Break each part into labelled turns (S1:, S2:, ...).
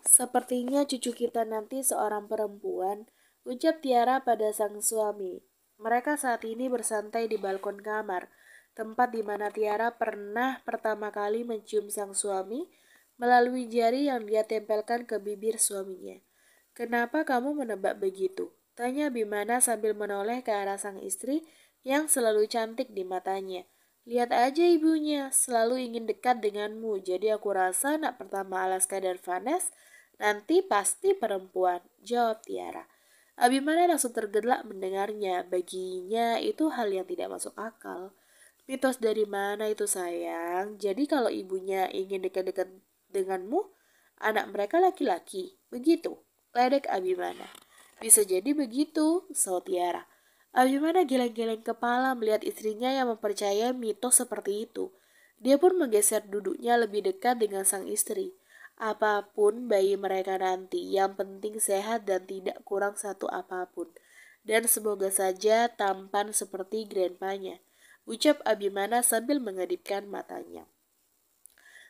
S1: Sepertinya cucu kita nanti seorang perempuan, ucap Tiara pada sang suami. Mereka saat ini bersantai di balkon kamar, tempat di mana Tiara pernah pertama kali mencium sang suami melalui jari yang dia tempelkan ke bibir suaminya. Kenapa kamu menebak begitu? Tanya Bimana sambil menoleh ke arah sang istri yang selalu cantik di matanya. Lihat aja ibunya, selalu ingin dekat denganmu. Jadi aku rasa anak pertama Alaska dan Vanes nanti pasti perempuan, jawab Tiara. Abimana langsung tergelak mendengarnya. Baginya itu hal yang tidak masuk akal. Mitos dari mana itu sayang? Jadi kalau ibunya ingin dekat-dekat denganmu, anak mereka laki-laki. Begitu, ledek Abimana. Bisa jadi begitu, saut Tiara. Abimana geleng-geleng kepala melihat istrinya yang mempercayai mitos seperti itu. Dia pun menggeser duduknya lebih dekat dengan sang istri. Apapun bayi mereka nanti, yang penting sehat dan tidak kurang satu apapun. Dan semoga saja tampan seperti grandpanya, ucap Abimana sambil mengedipkan matanya.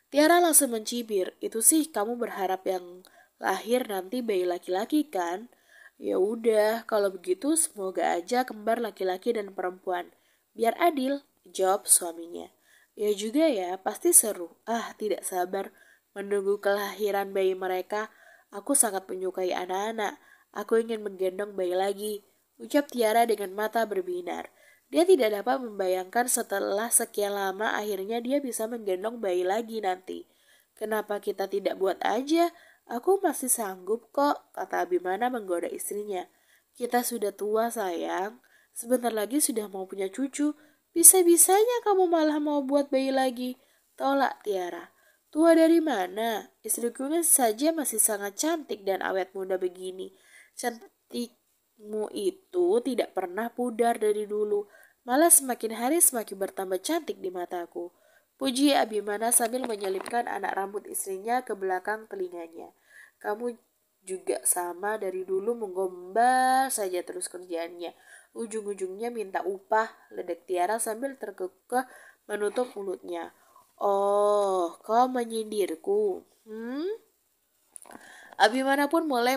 S1: Tiara langsung mencibir, itu sih kamu berharap yang lahir nanti bayi laki-laki kan? Ya udah, kalau begitu semoga aja kembar laki-laki dan perempuan. Biar adil, jawab suaminya. Ya juga ya, pasti seru. Ah, tidak sabar menunggu kelahiran bayi mereka. Aku sangat menyukai anak-anak. Aku ingin menggendong bayi lagi, ucap Tiara dengan mata berbinar. Dia tidak dapat membayangkan setelah sekian lama akhirnya dia bisa menggendong bayi lagi nanti. Kenapa kita tidak buat aja? Aku masih sanggup kok, kata Abimana menggoda istrinya. Kita sudah tua sayang, sebentar lagi sudah mau punya cucu. Bisa-bisanya kamu malah mau buat bayi lagi. Tolak Tiara. Tua dari mana? Istriku saja masih sangat cantik dan awet muda begini. Cantikmu itu tidak pernah pudar dari dulu. Malah semakin hari semakin bertambah cantik di mataku. Puji Abimana sambil menyelipkan anak rambut istrinya ke belakang telinganya. Kamu juga sama dari dulu menggombal saja terus kerjaannya. Ujung-ujungnya minta upah, ledek Tiara sambil terkekeh menutup mulutnya. Oh, kau menyindirku. Abimana pun mulai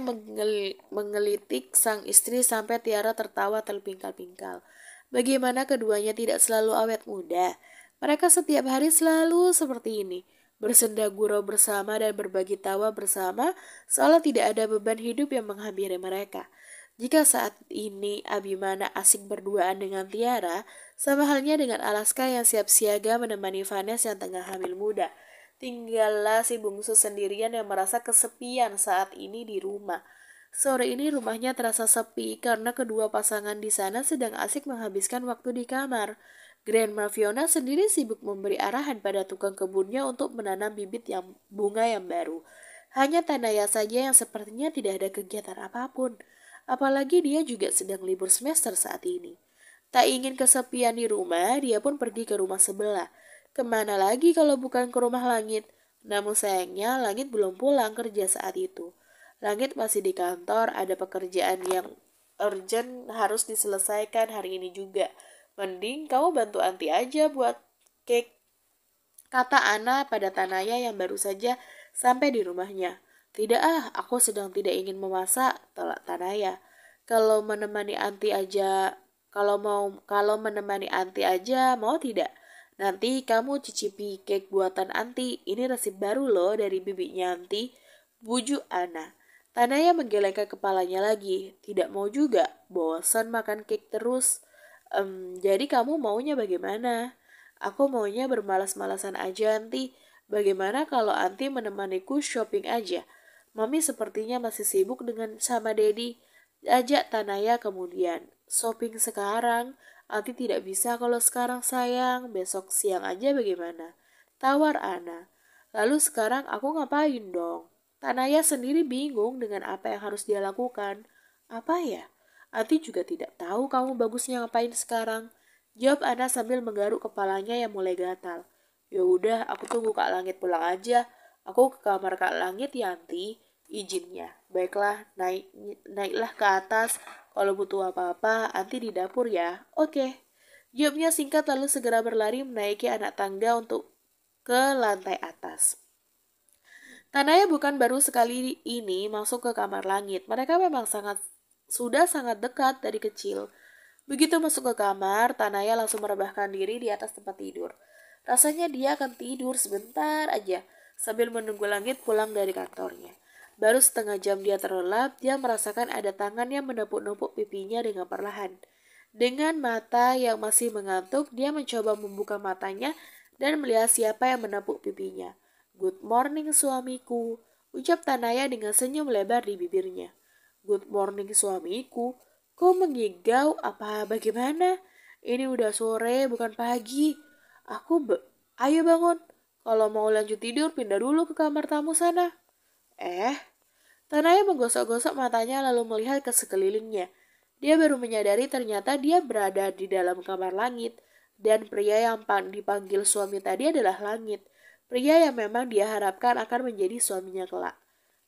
S1: menggelitik sang istri sampai Tiara tertawa terpingkal-pingkal. Bagaimana keduanya tidak selalu awet muda? Mereka setiap hari selalu seperti ini, bersenda gurau bersama dan berbagi tawa bersama, seolah tidak ada beban hidup yang menghampiri mereka. Jika saat ini Abimana asik berduaan dengan Tiara, sama halnya dengan Alaska yang siap siaga menemani Vanes yang tengah hamil muda. Tinggallah si bungsu sendirian yang merasa kesepian saat ini di rumah. Sore ini rumahnya terasa sepi karena kedua pasangan di sana sedang asik menghabiskan waktu di kamar. Grandma Fiona sendiri sibuk memberi arahan pada tukang kebunnya untuk menanam bibit yang bunga yang baru. Hanya Tanaya saja yang sepertinya tidak ada kegiatan apapun. Apalagi dia juga sedang libur semester saat ini. Tak ingin kesepian di rumah, dia pun pergi ke rumah sebelah. Kemana lagi kalau bukan ke rumah Langit? Namun sayangnya Langit belum pulang kerja saat itu. Langit masih di kantor, ada pekerjaan yang urgent harus diselesaikan hari ini juga. Mending kamu bantu Anti aja buat cake, kata Ana pada Tanaya yang baru saja sampai di rumahnya. Tidak ah, aku sedang tidak ingin memasak, tolak Tanaya. Kalau menemani Anti aja, kalau menemani Anti aja mau tidak? Nanti kamu cicipi cake buatan Anti. Ini resep baru loh dari bibinya Anti. Bujuk Ana. Tanaya menggelengkan kepalanya lagi. Tidak mau juga. Bosan makan cake terus. Jadi kamu maunya bagaimana? Aku maunya bermalas-malasan aja Anti. Bagaimana kalau Anti menemaniku shopping aja? Mami sepertinya masih sibuk dengan sama Dedi. Ajak Tanaya kemudian. Shopping sekarang. Anti tidak bisa kalau sekarang sayang. Besok siang aja bagaimana? Tawar Ana. Lalu sekarang aku ngapain dong? Tanaya sendiri bingung dengan apa yang harus dia lakukan. Apa ya? Anti juga tidak tahu kamu bagusnya ngapain sekarang. Jawab Ana sambil menggaruk kepalanya yang mulai gatal. Ya udah, aku tunggu Kak Langit pulang aja. Aku ke kamar Kak Langit ya Anti. Izinnya. Baiklah, naiklah ke atas. Kalau butuh apa-apa, Anti di dapur ya. Oke. Jawabnya singkat lalu segera berlari menaiki anak tangga untuk ke lantai atas. Tanaya bukan baru sekali ini masuk ke kamar langit. Mereka memang sudah sangat dekat dari kecil. Begitu masuk ke kamar, Tanaya langsung merebahkan diri di atas tempat tidur. Rasanya dia akan tidur sebentar aja sambil menunggu langit pulang dari kantornya. Baru setengah jam dia terlelap, dia merasakan ada tangan yang menepuk-nepuk pipinya dengan perlahan. Dengan mata yang masih mengantuk, dia mencoba membuka matanya dan melihat siapa yang menepuk pipinya. "Good morning, suamiku," ucap Tanaya dengan senyum lebar di bibirnya. "Good morning, suamiku? Kau mengigau apa bagaimana? Ini udah sore, bukan pagi. Ayo bangun. Kalau mau lanjut tidur, pindah dulu ke kamar tamu sana." Eh, Tanaya menggosok-gosok matanya lalu melihat ke sekelilingnya. Dia baru menyadari ternyata dia berada di dalam kamar langit. Dan pria yang dipanggil suami tadi adalah Langit. Pria yang memang dia harapkan akan menjadi suaminya kelak.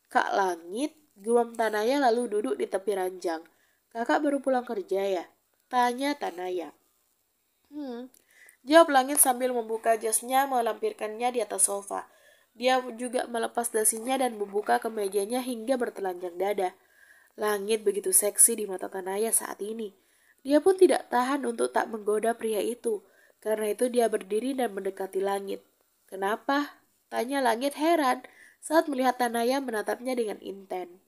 S1: "Kak Langit," guam Tanaya lalu duduk di tepi ranjang. "Kakak baru pulang kerja ya?" tanya Tanaya. Jawab Langit sambil membuka jasnya melampirkannya di atas sofa. Dia juga melepas dasinya dan membuka kemejanya hingga bertelanjang dada. Langit begitu seksi di mata Tanaya saat ini. Dia pun tidak tahan untuk tak menggoda pria itu. Karena itu dia berdiri dan mendekati Langit. "Kenapa?" tanya Langit heran saat melihat Tanaya menatapnya dengan inten.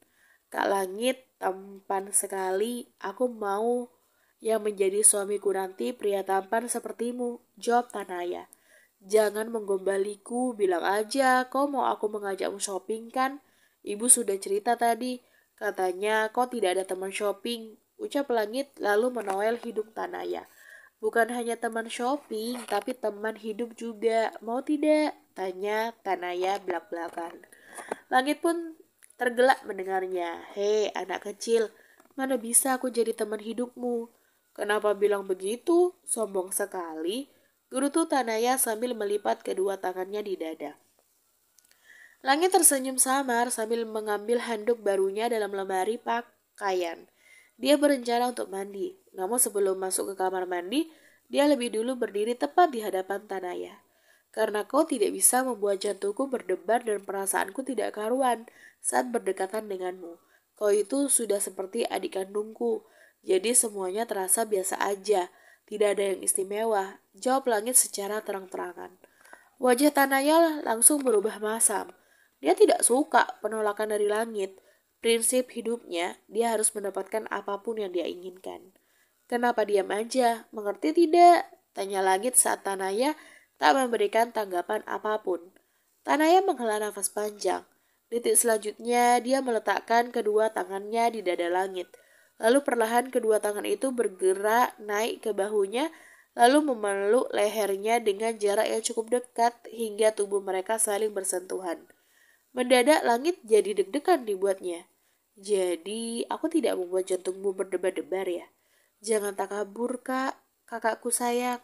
S1: "Kak Langit, tampan sekali. Aku mau yang menjadi suamiku nanti pria tampan sepertimu," jawab Tanaya. "Jangan menggombaliku, bilang aja kau mau aku mengajakmu shopping kan? Ibu sudah cerita tadi, katanya kau tidak ada teman shopping," ucap Langit lalu menoel hidung Tanaya. "Bukan hanya teman shopping, tapi teman hidup juga. Mau tidak?" tanya Tanaya belak-belakan. Langit pun tergelak mendengarnya. "Hei, anak kecil, mana bisa aku jadi teman hidupmu? Kenapa bilang begitu? Sombong sekali," gerutu Tanaya sambil melipat kedua tangannya di dada. Langit tersenyum samar sambil mengambil handuk barunya dalam lemari pakaian. Dia berencana untuk mandi, namun sebelum masuk ke kamar mandi, dia lebih dulu berdiri tepat di hadapan Tanaya. "Karena kau tidak bisa membuat jantungku berdebar dan perasaanku tidak karuan saat berdekatan denganmu. Kau itu sudah seperti adik kandungku, jadi semuanya terasa biasa aja, tidak ada yang istimewa," jawab Langit secara terang-terangan. Wajah Tanaya langsung berubah masam. Dia tidak suka penolakan dari Langit. Prinsip hidupnya, dia harus mendapatkan apapun yang dia inginkan. "Kenapa diam aja? Mengerti tidak?" tanya Langit saat Tanaya tak memberikan tanggapan apapun. Tanaya menghela nafas panjang. Detik selanjutnya, dia meletakkan kedua tangannya di dada Langit. Lalu perlahan kedua tangan itu bergerak naik ke bahunya, lalu memeluk lehernya dengan jarak yang cukup dekat hingga tubuh mereka saling bersentuhan. Mendadak Langit jadi deg-degan dibuatnya. "Jadi, aku tidak membuat jantungmu berdebar-debar ya? Jangan takabur, Kak. Kakakku sayang."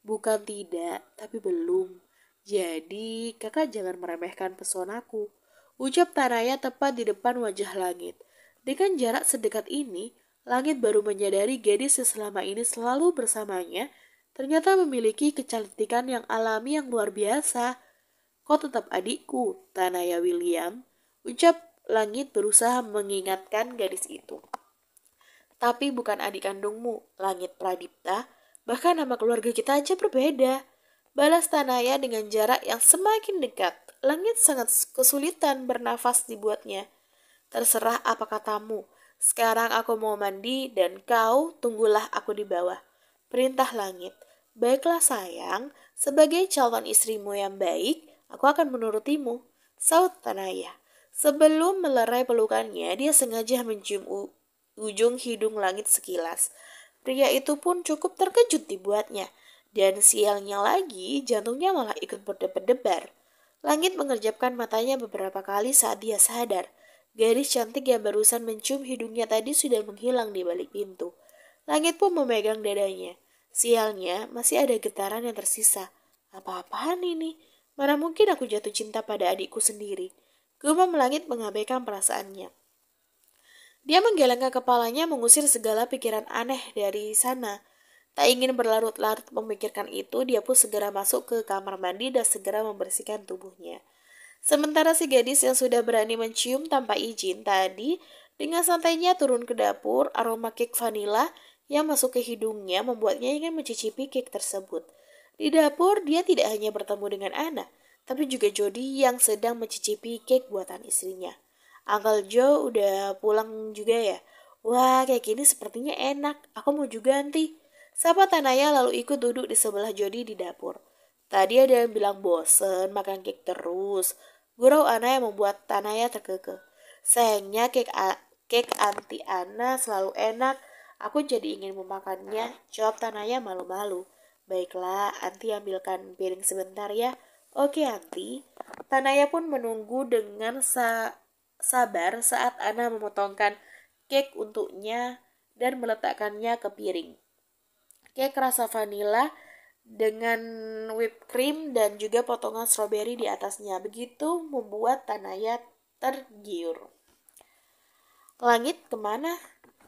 S1: "Bukan tidak, tapi belum. Jadi, kakak jangan meremehkan pesonaku," ucap Tanaya tepat di depan wajah Langit. Dengan jarak sedekat ini, Langit baru menyadari gadis yang selama ini selalu bersamanya ternyata memiliki kecantikan yang alami yang luar biasa. "Kau tetap adikku, Tanaya William," ucap Langit berusaha mengingatkan gadis itu. "Tapi bukan adik kandungmu, Langit Pradipta. Bahkan nama keluarga kita aja berbeda," balas Tanaya dengan jarak yang semakin dekat. Langit sangat kesulitan bernafas dibuatnya. "Terserah apa katamu. Sekarang aku mau mandi dan kau tunggulah aku di bawah," perintah Langit. "Baiklah sayang, sebagai calon istrimu yang baik, aku akan menurutimu," saut Tanaya. Sebelum melerai pelukannya, dia sengaja mencium ujung hidung Langit sekilas. Pria itu pun cukup terkejut dibuatnya. Dan sialnya lagi, jantungnya malah ikut berdebar-debar. Langit mengerjapkan matanya beberapa kali saat dia sadar. Gadis cantik yang barusan mencium hidungnya tadi sudah menghilang di balik pintu. Langit pun memegang dadanya. Sialnya, masih ada getaran yang tersisa. "Apa-apaan ini? Mana mungkin aku jatuh cinta pada adikku sendiri?" Gumam Langit mengabaikan perasaannya. Dia menggelengkan kepalanya mengusir segala pikiran aneh dari sana. Tak ingin berlarut-larut memikirkan itu, dia pun segera masuk ke kamar mandi dan segera membersihkan tubuhnya. Sementara si gadis yang sudah berani mencium tanpa izin tadi dengan santainya turun ke dapur, aroma kek vanila yang masuk ke hidungnya membuatnya ingin mencicipi kek tersebut. Di dapur, dia tidak hanya bertemu dengan Anna, tapi juga Jody yang sedang mencicipi kek buatan istrinya. Uncle Joe udah pulang juga ya? Wah, kayak gini sepertinya enak. Aku mau juga nanti. Sapa Tanaya lalu ikut duduk di sebelah Jody di dapur. Tadi ada yang bilang bosen makan kek terus. Gurau Ana yang membuat Tanaya terkekeh. Sayangnya kek anti Ana selalu enak. Aku jadi ingin memakannya. Jawab Tanaya malu-malu. Baiklah, Anti ambilkan piring sebentar ya. Oke, Anti. Tanaya pun menunggu dengan sabar saat Ana memotongkan kek untuknya dan meletakkannya ke piring. Kek rasa vanila dengan whipped cream dan juga potongan stroberi di atasnya. Begitu membuat Tanaya tergiur. Langit kemana?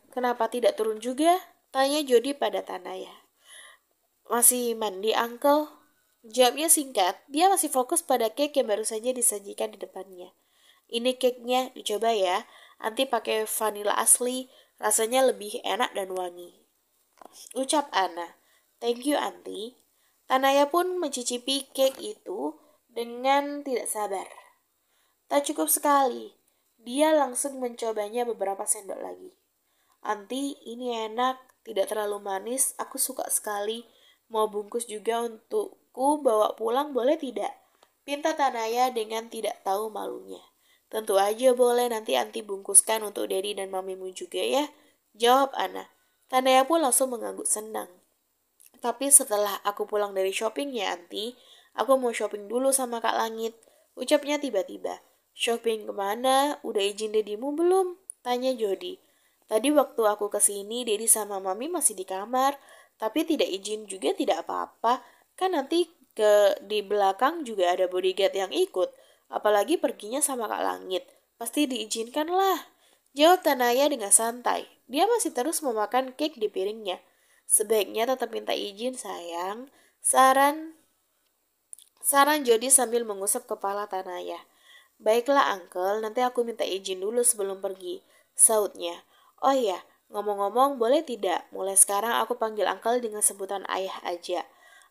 S1: Kenapa tidak turun juga? Tanya Jody pada Tanaya. Masih mandi, Uncle? Jawabnya singkat, dia masih fokus pada kek yang baru saja disajikan di depannya. Ini keknya, dicoba ya. Anti pakai vanila asli, rasanya lebih enak dan wangi. Ucap Ana. Thank you, Anti. Tanaya pun mencicipi kek itu dengan tidak sabar. Tak cukup sekali, dia langsung mencobanya beberapa sendok lagi. Anti, ini enak, tidak terlalu manis, aku suka sekali. Mau bungkus juga untukku bawa pulang boleh tidak? Pinta Tanaya dengan tidak tahu malunya. Tentu aja boleh, nanti Anti bungkuskan untuk Dedi dan Mamimu juga ya. Jawab Ana. Tanaya pun langsung mengangguk senang. Tapi setelah aku pulang dari shopping ya Anti, aku mau shopping dulu sama Kak Langit. Ucapnya tiba-tiba. Shopping kemana? Udah izin dedimu belum? Tanya Jody. Tadi waktu aku kesini, Dedi sama Mami masih di kamar. Tapi tidak izin juga tidak apa-apa. Kan nanti di belakang juga ada bodyguard yang ikut. Apalagi perginya sama Kak Langit. Pasti diizinkan lah. Jawab Tanaya dengan santai. Dia masih terus memakan kek di piringnya. Sebaiknya tetap minta izin sayang. Saran Jody sambil mengusap kepala Tanaya. Baiklah Uncle, nanti aku minta izin dulu sebelum pergi. Sautnya. Oh ya, ngomong-ngomong boleh tidak? Mulai sekarang aku panggil Uncle dengan sebutan ayah aja.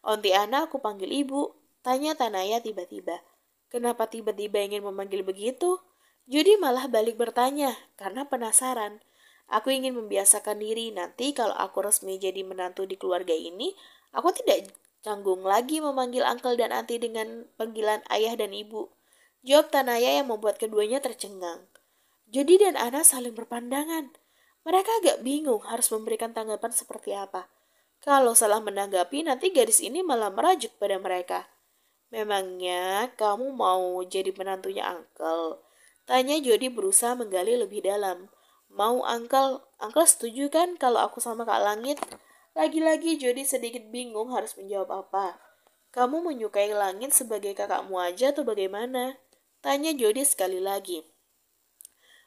S1: Onti Ana aku panggil ibu. Tanya Tanaya tiba-tiba. Kenapa tiba-tiba ingin memanggil begitu? Jody malah balik bertanya karena penasaran. Aku ingin membiasakan diri nanti kalau aku resmi jadi menantu di keluarga ini, aku tidak canggung lagi memanggil uncle dan auntie dengan panggilan ayah dan ibu. Jawab Tanaya yang membuat keduanya tercengang. Jody dan Ana saling berpandangan. Mereka agak bingung harus memberikan tanggapan seperti apa. Kalau salah menanggapi, nanti gadis ini malah merajuk pada mereka. Memangnya kamu mau jadi menantunya Uncle? Tanya Jody berusaha menggali lebih dalam. Mau Uncle? Uncle setuju kan kalau aku sama Kak Langit? Lagi-lagi Jody sedikit bingung harus menjawab apa. Kamu menyukai Langit sebagai kakakmu aja atau bagaimana? Tanya Jody sekali lagi.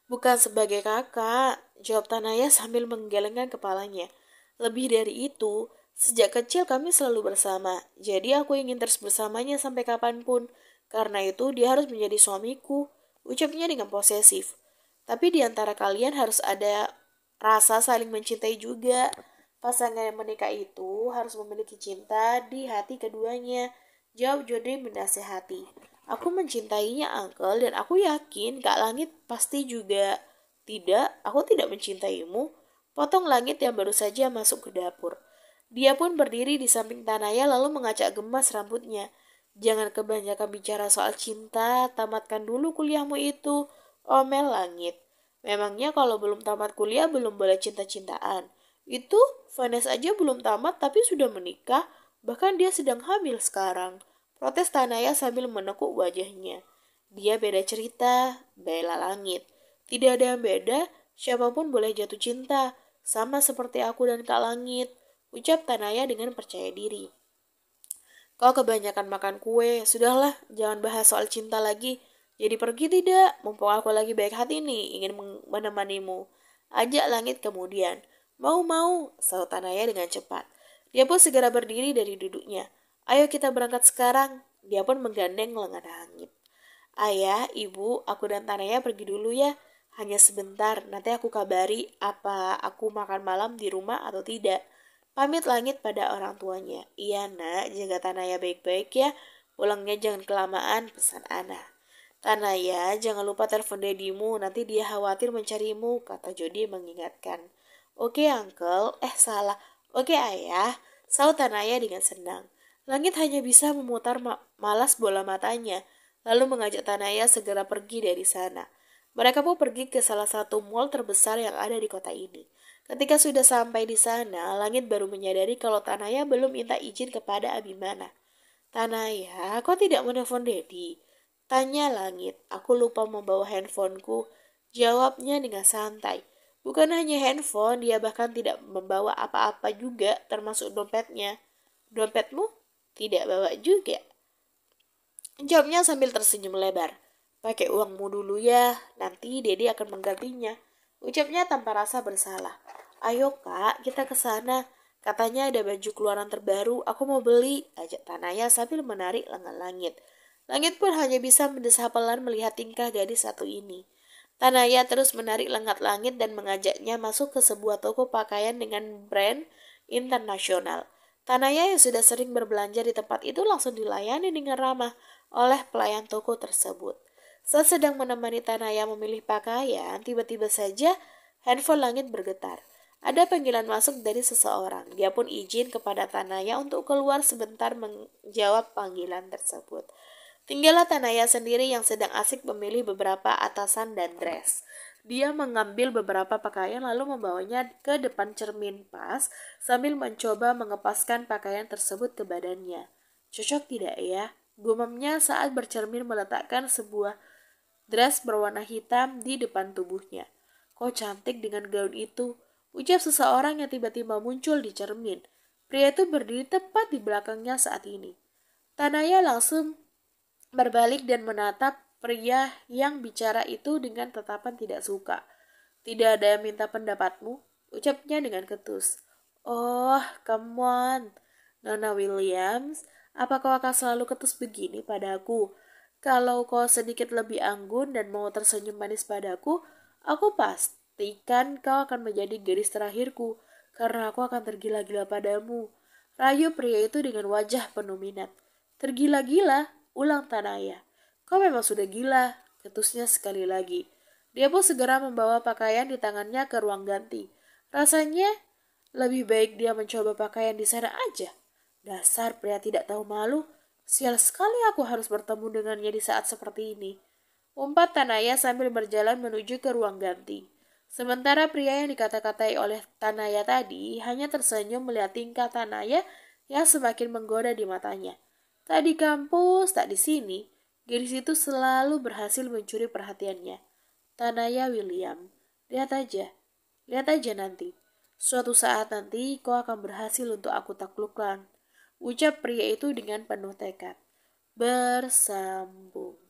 S1: Bukan sebagai kakak, jawab Tanaya sambil menggelengkan kepalanya. Lebih dari itu, sejak kecil kami selalu bersama, jadi aku ingin terus bersamanya sampai kapanpun. Karena itu dia harus menjadi suamiku, ucapnya dengan posesif. Tapi di antara kalian harus ada rasa saling mencintai juga. Pasangan yang menikah itu harus memiliki cinta di hati keduanya. Jawab Jody menasehati. Aku mencintainya, Uncle, dan aku yakin Kak Langit pasti juga. Tidak, aku tidak mencintaimu. Potong Langit yang baru saja masuk ke dapur. Dia pun berdiri di samping Tanaya lalu mengacak gemas rambutnya. Jangan kebanyakan bicara soal cinta, tamatkan dulu kuliahmu itu. Omel Langit. Memangnya kalau belum tamat kuliah belum boleh cinta-cintaan? Itu Vanessa aja belum tamat tapi sudah menikah, bahkan dia sedang hamil sekarang. Protes Tanaya sambil menekuk wajahnya. Dia beda cerita, bela Langit. Tidak ada yang beda, siapapun boleh jatuh cinta, sama seperti aku dan Kak Langit, ucap Tanaya dengan percaya diri. Kau kebanyakan makan kue, sudahlah, jangan bahas soal cinta lagi. Jadi pergi tidak, mumpung aku lagi baik hati nih, ingin menemanimu. Ajak Langit kemudian. Mau, sahut Tanaya dengan cepat. Dia pun segera berdiri dari duduknya. Ayo kita berangkat sekarang. Dia pun menggandeng lengan Langit. Ayah, ibu, aku dan Tanaya pergi dulu ya. Hanya sebentar, nanti aku kabari apa aku makan malam di rumah atau tidak. Pamit Langit pada orang tuanya. Iya nak, jaga Tanaya baik-baik ya. Pulangnya jangan kelamaan, pesan Ana. Tanaya, jangan lupa telepon dedimu, nanti dia khawatir mencarimu, kata Jody mengingatkan. Oke, Uncle. Salah. Oke, Ayah. Sahut Tanaya dengan senang. Langit hanya bisa memutar malas bola matanya, lalu mengajak Tanaya segera pergi dari sana. Mereka pun pergi ke salah satu mall terbesar yang ada di kota ini. Ketika sudah sampai di sana, Langit baru menyadari kalau Tanaya belum minta izin kepada Abimana. Tanaya, kau tidak menelpon Dedi? Tanya Langit. Aku lupa membawa handphoneku. Jawabnya dengan santai. Bukan hanya handphone, dia bahkan tidak membawa apa-apa juga, termasuk dompetnya. Dompetmu? Tidak bawa juga. Jawabnya sambil tersenyum lebar. Pakai uangmu dulu ya, nanti Dedi akan menggantinya. Ucapnya tanpa rasa bersalah. Ayo kak, kita ke sana. Katanya ada baju keluaran terbaru, aku mau beli, ajak Tanaya sambil menarik lengan Langit. Langit pun hanya bisa mendesah pelan melihat tingkah gadis satu ini. Tanaya terus menarik lengan Langit dan mengajaknya masuk ke sebuah toko pakaian dengan brand internasional. Tanaya yang sudah sering berbelanja di tempat itu langsung dilayani dengan ramah oleh pelayan toko tersebut. Saat sedang menemani Tanaya memilih pakaian, tiba-tiba saja handphone Langit bergetar. Ada panggilan masuk dari seseorang. Dia pun izin kepada Tanaya untuk keluar sebentar menjawab panggilan tersebut. Tinggallah Tanaya sendiri yang sedang asik memilih beberapa atasan dan dress. Dia mengambil beberapa pakaian lalu membawanya ke depan cermin pas sambil mencoba mengepaskan pakaian tersebut ke badannya. Cocok tidak ya? Gumamnya saat bercermin meletakkan sebuah dress berwarna hitam di depan tubuhnya. Kok cantik dengan gaun itu, ucap seseorang yang tiba-tiba muncul di cermin. Pria itu berdiri tepat di belakangnya saat ini. Tanaya langsung berbalik dan menatap pria yang bicara itu dengan tatapan tidak suka. Tidak ada yang minta pendapatmu, ucapnya dengan ketus. Oh, come on, Nona Williams, apa kau akan selalu ketus begini padaku? Kalau kau sedikit lebih anggun dan mau tersenyum manis padaku, aku pastikan kau akan menjadi gadis terakhirku, karena aku akan tergila-gila padamu. Rayu pria itu dengan wajah penuh minat. Tergila-gila, ulang Tanaya. Kau memang sudah gila, ketusnya sekali lagi. Dia pun segera membawa pakaian di tangannya ke ruang ganti. Rasanya lebih baik dia mencoba pakaian di sana aja. Dasar pria tidak tahu malu. Sial sekali aku harus bertemu dengannya di saat seperti ini. Umpat Tanaya sambil berjalan menuju ke ruang ganti. Sementara pria yang dikata-katai oleh Tanaya tadi hanya tersenyum melihat tingkah Tanaya yang semakin menggoda di matanya. Tak di kampus, tak di sini, gadis itu selalu berhasil mencuri perhatiannya. Tanaya William, lihat aja nanti. Suatu saat nanti kau akan berhasil untuk aku taklukkan. Ucap pria itu dengan penuh tekad. Bersambung.